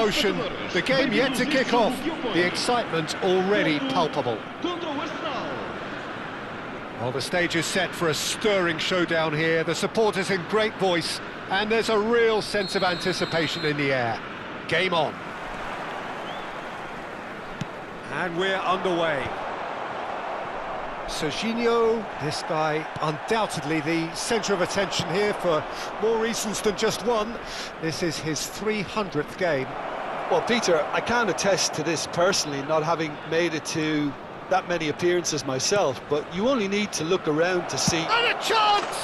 motion. The game yet to kick off. The excitement already palpable. Well, the stage is set for a stirring showdown here. The supporters in great voice, and there's a real sense of anticipation in the air. Game on. And we're underway. Serginho, this guy undoubtedly the centre of attention here for more reasons than just one. This is his 300th game. Well, Peter, I can't attest to this personally, not having made it to that many appearances myself, but you only need to look around to see... And a chance!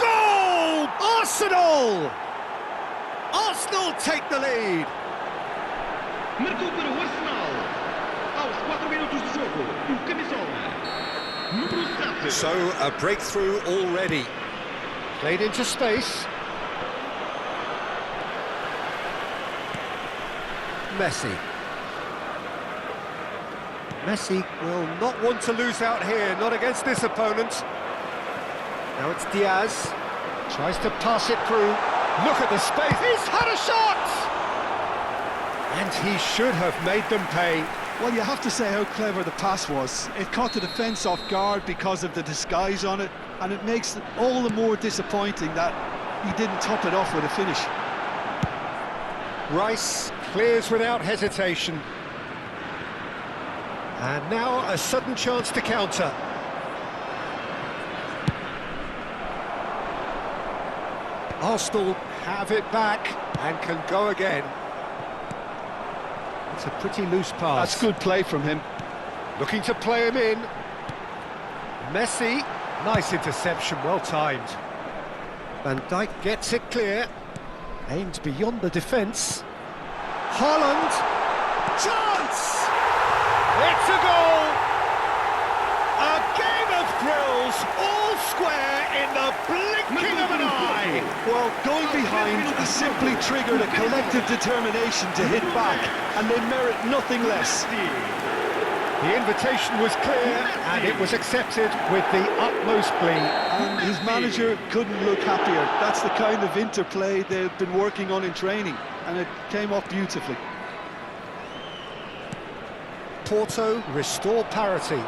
Goal! Arsenal! Arsenal take the lead! Marcou para o Arsenal. Aos 4 minutos de jogo, o camisola número 7. So, a breakthrough already. Played into space. Messi. Messi will not want to lose out here, not against this opponent. Now it's Diaz. Tries to pass it through. Look at the space. He's had a shot! And he should have made them pay. Well, you have to say how clever the pass was. It caught the defence off guard because of the disguise on it, and it makes it all the more disappointing that he didn't top it off with a finish. Rice clears without hesitation. And now a sudden chance to counter. Arsenal have it back and can go again. It's a pretty loose pass. That's good play from him. Looking to play him in. Messi, nice interception, well timed. Van Dijk gets it clear. Aimed beyond the defence. Haaland, chance! It's a goal! A game of thrills, all square in the blinking of an eye! Well, going behind has simply triggered a collective determination to hit back, and they merit nothing less. The invitation was clear, and it was accepted with the utmost glee. And his manager couldn't look happier. That's the kind of interplay they've been working on in training, and it came off beautifully. Porto restore parity.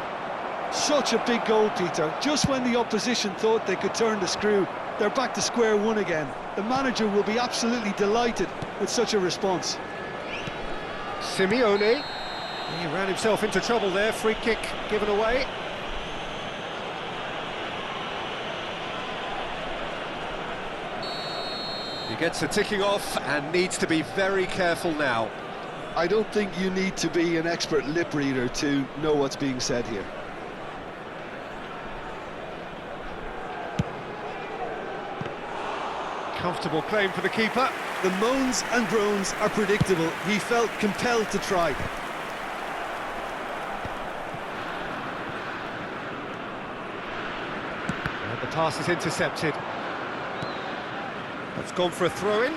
Such a big goal, Peter. Just when the opposition thought they could turn the screw, they're back to square one again. The manager will be absolutely delighted with such a response. Simeone, he ran himself into trouble there, free kick given away. He gets the ticking off and needs to be very careful now. I don't think you need to be an expert lip reader to know what's being said here. Comfortable claim for the keeper. The moans and groans are predictable. He felt compelled to try. And the pass is intercepted. That's gone for a throw-in.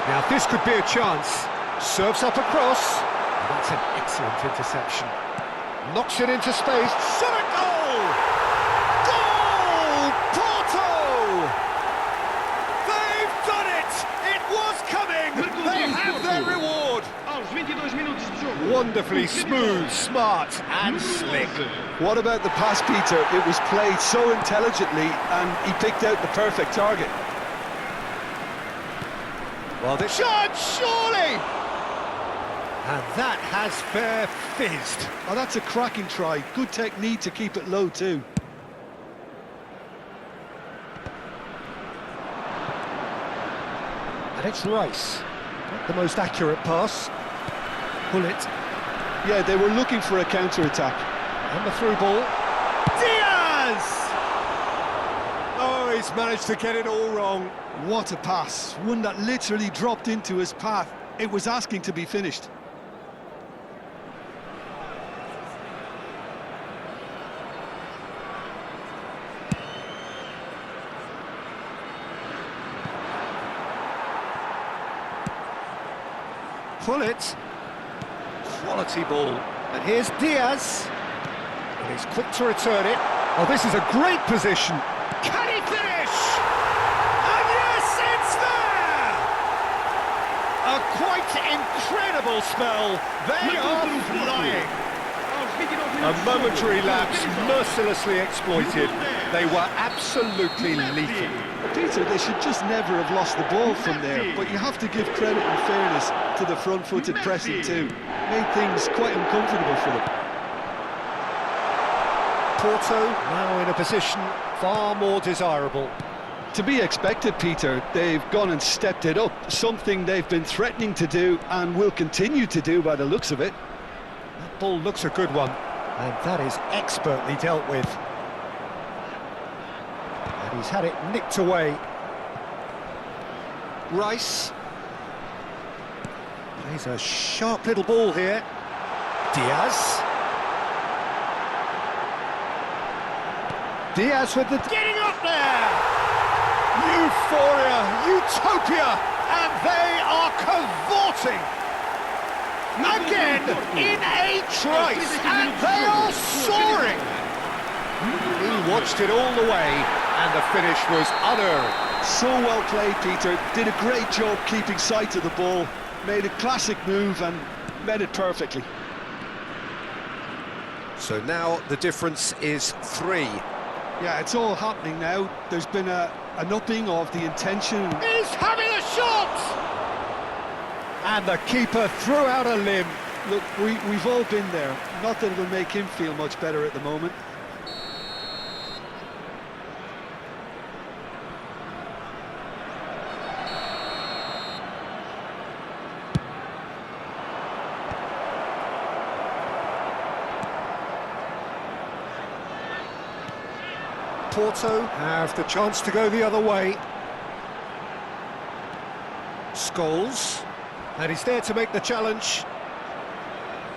Now this could be a chance. Serves up across. That's an excellent interception. Knocks it into space. Shot a goal! Goal! Porto! They've done it! It was coming! They have their reward! Wonderfully smooth, smart and slick. What about the pass, Peter? It was played so intelligently and he picked out the perfect target. Well, the shot, surely! And that has fair fizzed. Oh, that's a cracking try. Good technique to keep it low too. And it's Rice. Not the most accurate pass. Pull it. Yeah, they were looking for a counter-attack. And the through ball. Diaz! Oh, he's managed to get it all wrong. What a pass. One that literally dropped into his path. It was asking to be finished. Pull it. Quality ball. And here's Diaz. And he's quick to return it. Oh, this is a great position. Can he finish? And yes, it's there! A quite incredible spell. They are flying. A momentary lapse, mercilessly exploited. They were absolutely lethal. Peter, they should just never have lost the ball from there, but you have to give credit and fairness to the front-footed pressing too. Made things quite uncomfortable for them. Porto now in a position far more desirable. To be expected, Peter. They've gone and stepped it up, something they've been threatening to do and will continue to do by the looks of it. That ball looks a good one, and that is expertly dealt with. And he's had it nicked away. Rice plays a sharp little ball here. Diaz. Diaz with the... Getting up there! Euphoria, utopia, and they are cavorting! Again, in a trice, and they are soaring! He watched it all the way, and the finish was unearned. So well played, Peter. Did a great job keeping sight of the ball. Made a classic move and met it perfectly. So now the difference is 3. Yeah, it's all happening now. There's been an upping of the intention. He's having a shot! And the keeper threw out a limb. Look, we've all been there. Not that it'll make him feel much better at the moment. Porto have the chance to go the other way. Scholes, and he's there to make the challenge.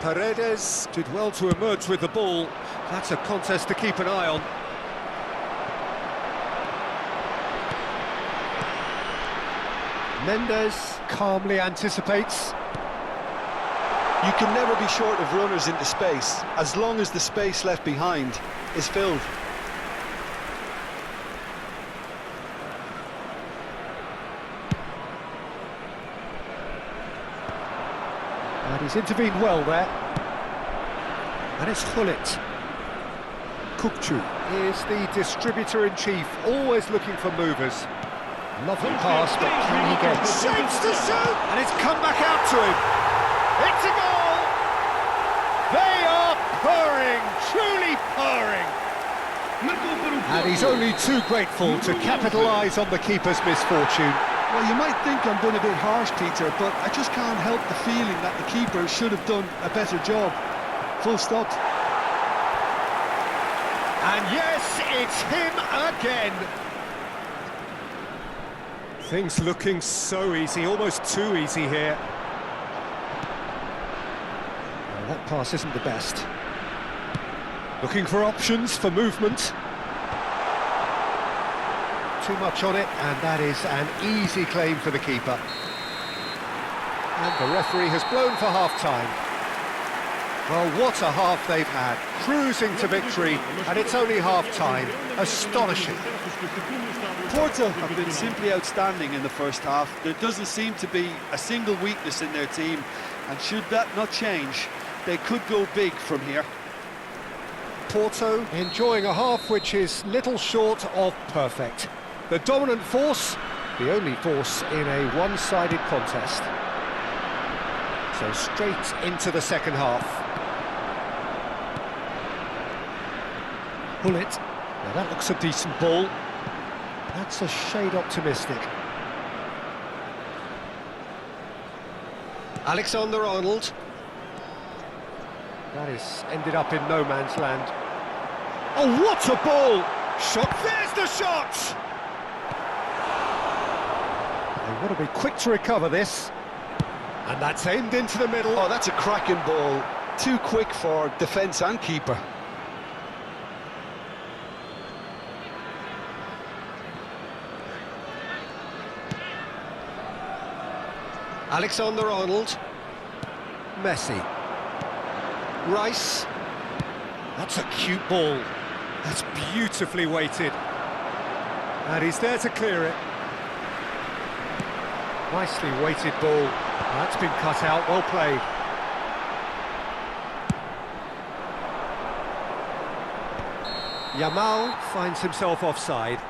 Paredes did well to emerge with the ball. That's a contest to keep an eye on. Mendes calmly anticipates. You can never be short of runners into space, as long as the space left behind is filled. And he's intervened well there. And it's Hullet. Kukcu is the distributor-in-chief, always looking for movers. Lovely pass, but can he get shapes to shoot? And it's come back out to him. It's a goal! They are purring, truly purring. And he's only too grateful to capitalise on the keeper's misfortune. Well, you might think I'm being a bit harsh, Peter, but I just can't help the feeling that the keeper should have done a better job. Full stop. And yes, it's him again. Things looking so easy, almost too easy here. Well, that pass isn't the best. Looking for options for movement. Too much on it, and that is an easy claim for the keeper. And the referee has blown for half-time. Well, what a half they've had, cruising to victory, and it's only half-time. Astonishing. Porto have been simply outstanding in the first half. There doesn't seem to be a single weakness in their team, and should that not change, they could go big from here. Porto enjoying a half which is little short of perfect. The dominant force, the only force in a one-sided contest. So straight into the second half. Hullet, now that looks a decent ball. That's a shade optimistic. Alexander-Arnold. That is ended up in no man's land. Oh, what a ball! Shot, there's the shot! They want to be quick to recover this. And that's aimed into the middle. Oh, that's a cracking ball. Too quick for defence and keeper. Alexander-Arnold. Messi. Rice. That's a cute ball. That's beautifully weighted. And he's there to clear it. Nicely weighted ball. That's been cut out, well played. Yamal finds himself offside.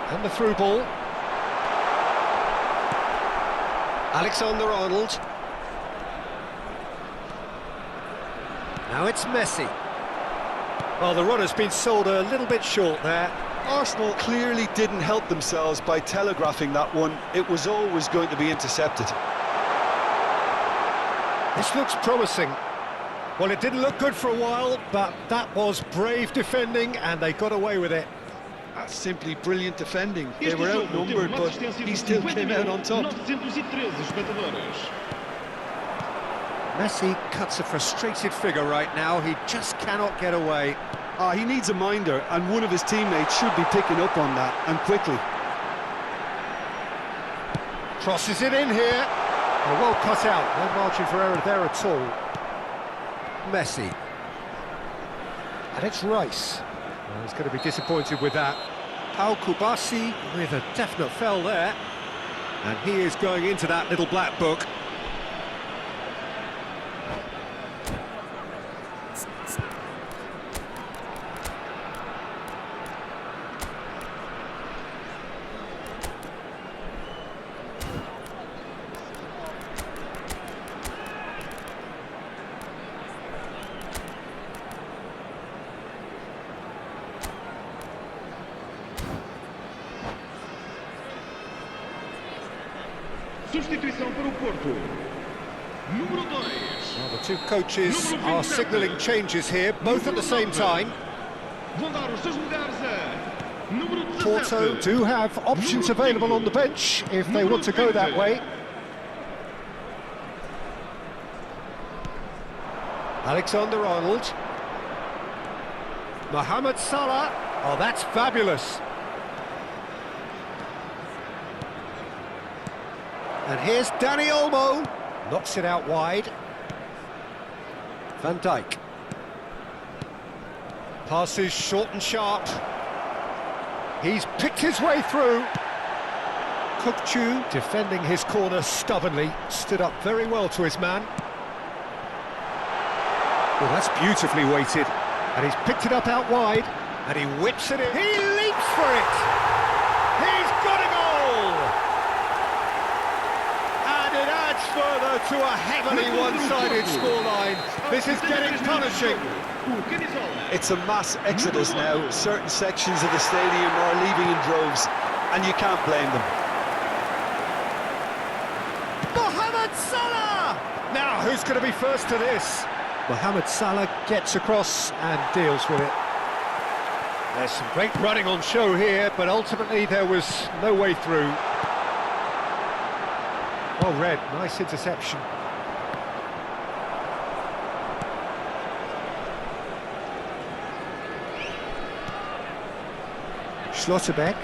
And the through ball. Alexander-Arnold. Now it's Messi. Well, the run has been sold a little bit short there. Arsenal clearly didn't help themselves by telegraphing that one. It was always going to be intercepted. This looks promising. Well, it didn't look good for a while, but that was brave defending, and they got away with it. That's simply brilliant defending. They were outnumbered, but he still came out on top. Messi cuts a frustrated figure right now. He just cannot get away. He needs a minder, and one of his teammates should be picking up on that, and quickly. Crosses it in here. Oh, well cut out. No margin for error there at all. Messi. And it's Rice. Well, he's going to be disappointed with that. Pau Kubasi with a definite foul there. And he is going into that little black book. Substituição para o Porto. Número 2. Well, the two coaches are signalling changes here, both at the same time. Vão dar os seus lugares a número 17. Porto do have options available on the bench if they want to go that way. Alexander-Arnold. Mohamed Salah. Oh, that's fabulous. And here's Dani Olmo. Knocks it out wide. Van Dijk. Passes short and sharp. He's picked his way through. Kukçu defending his corner stubbornly. Stood up very well to his man. Well, that's beautifully weighted. And he's picked it up out wide. And he whips it in. He leaps for it. He's got a goal. And it adds further to a heavily one-sided scoreline. This is getting punishing. It's a mass exodus now. Certain sections of the stadium are leaving in droves, and you can't blame them. Mohamed Salah! Now, who's going to be first to this? Mohamed Salah gets across and deals with it. There's some great running on show here, but ultimately there was no way through. Well read, nice interception. Schlotterbeck.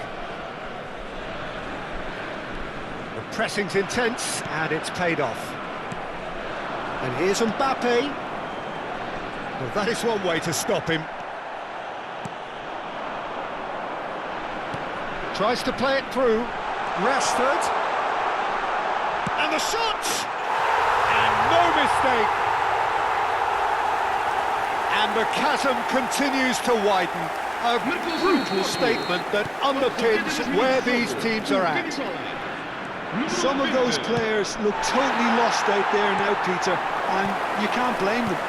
The pressing's intense, and it's paid off. And here's Mbappe. Well, that is one way to stop him. Tries to play it through. Rashford. And the shot! And no mistake. And the chasm continues to widen. A brutal statement that underpins where these teams are at. Some of those players look totally lost out there now, Peter, and you can't blame them.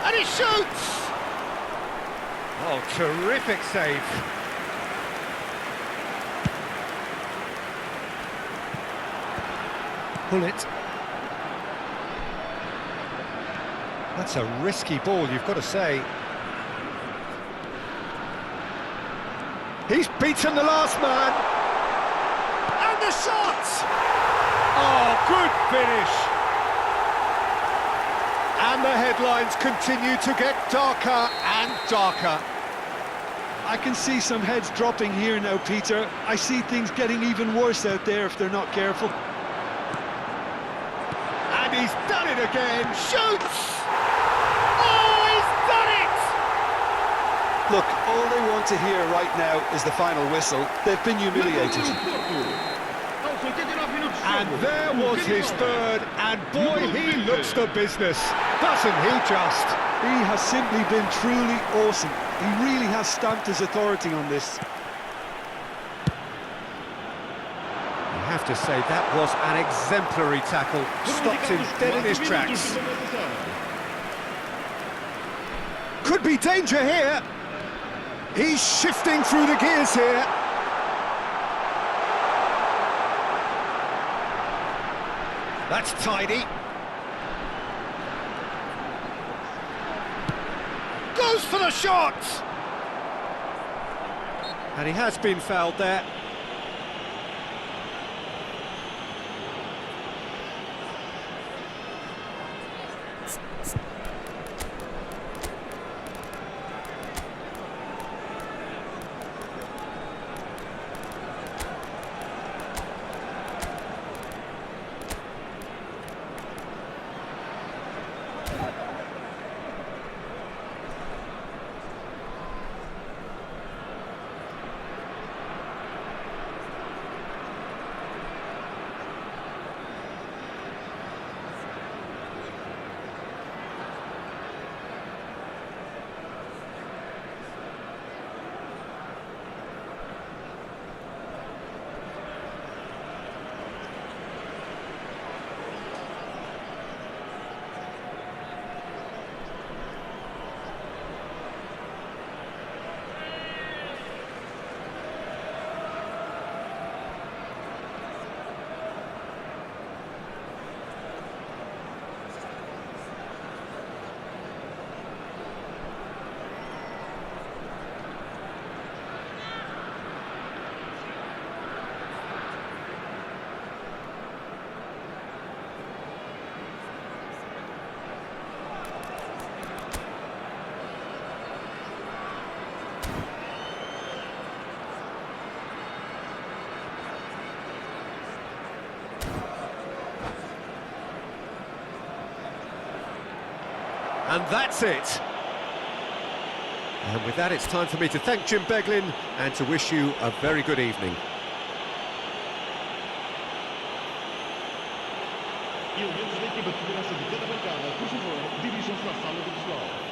And he shoots! Oh, terrific save. Pull it. That's a risky ball, you've got to say. He's beaten the last man. And the shot! Oh, good finish. And the headlines continue to get darker and darker. I can see some heads dropping here now, Peter. I see things getting even worse out there if they're not careful. And he's done it again, shoots! Oh, he's done it! Look, all they want to hear right now is the final whistle. They've been humiliated. And there was his third, and boy, he looks the business, doesn't he just? He has simply been truly awesome. He really has stamped his authority on this. You have to say that was an exemplary tackle, stopped him dead in his tracks. Could be danger here. He's shifting through the gears here. That's tidy. Goes for the shot! And he has been fouled there. And that's it. And with that, it's time for me to thank Jim Beglin and to wish you a very good evening. E os membros da equipa de segurança de cada bancada, por favor, dirijam-se à sala do pessoal.